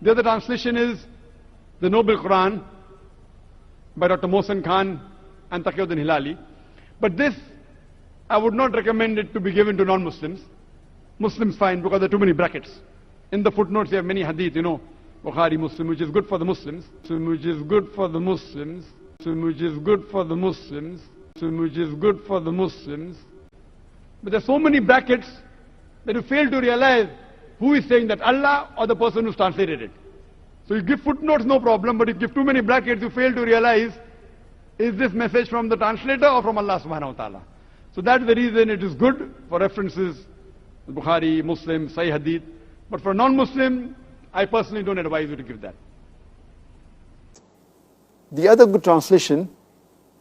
The other translation is the Noble Quran by Dr. Mohsen Khan and Taqiyuddin Hilali. But this, I would not recommend it to be given to non-Muslims. Muslims fine, because there are too many brackets. In the footnotes you have many hadith, Bukhari, Muslim, which is good for the Muslims, which is good for the Muslims, which is good for the Muslims, which is good for the Muslims. But there are so many brackets that you fail to realize who is saying that, Allah or the person who's translated it. So you give footnotes, no problem, but if you give too many brackets, you fail to realize, is this message from the translator or from Allah subhanahu wa ta'ala? So that's the reason it is good for references, Bukhari, Muslim, Sahih Hadith. But for non-Muslim, I personally don't advise you to give that. The other good translation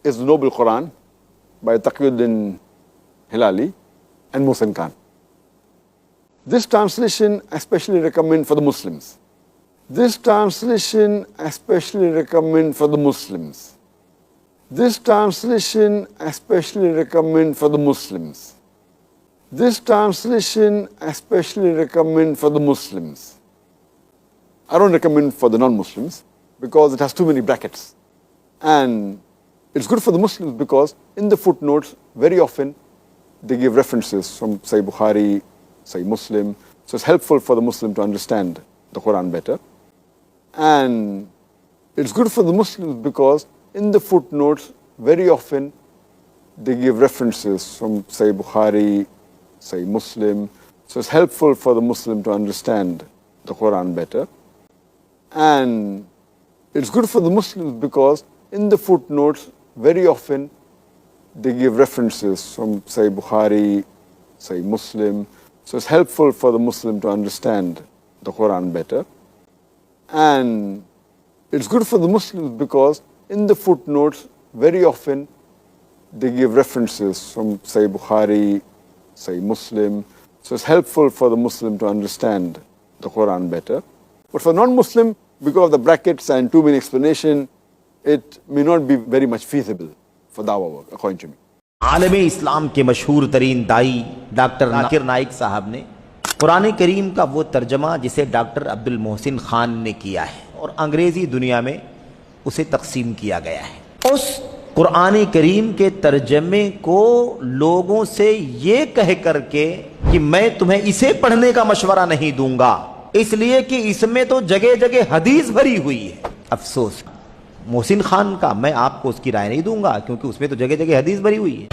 is the Noble Quran by Taqiyuddin Hilali and Mohsen Khan. This translation I especially recommend for the Muslims. This translation I especially recommend for the Muslims. This translation I especially recommend for the Muslims. This translation I especially recommend for the Muslims. I don't recommend for the non-Muslims because it has too many brackets. And it's good for the Muslims because in the footnotes, very often, they give references from, say, Bukhari, say, Muslim. So it's helpful for the Muslim to understand the Quran better. And it's good for the Muslims because in the footnotes, very often, they give references from, say, Bukhari, say, Muslim. So it's helpful for the Muslim to understand the Quran better. And it's good for the Muslims because in the footnotes, very often, they give references from, say, Bukhari, say, Muslim. So it's helpful for the Muslim to understand the Quran better. And it's good for the Muslims because in the footnotes, very often, they give references from, say, Bukhari, say, Muslim. So it's helpful for the Muslim to understand the Quran better. But for non-Muslim, because of the brackets and too many explanation, it may not be very much feasible for dawah work, according to me. आलमे इस्लाम के मशहूर तरीन दाई doctor Zakir Naik साहब ने कुरान करीम का वो तर्जमा जिसे doctor Abdul Mohsin Khan ने किया है और अंग्रेज़ी दुनिया में उसे तकसीम किया गया है। उस कुरान करीम के तर्जमे को लोगों से ये कह करके कि मैं तुम्हें इसे पढ़ने का मशवरा नहीं दूंगा, इसलिए कि इसमें तो जगह जगह हदीस भरी हुई है। अफसोस, मोहसिन खान का मैं आपको उसकी राय नहीं दूंगा क्योंकि उसमें तो जगह जगह हदीस भरी हुई है।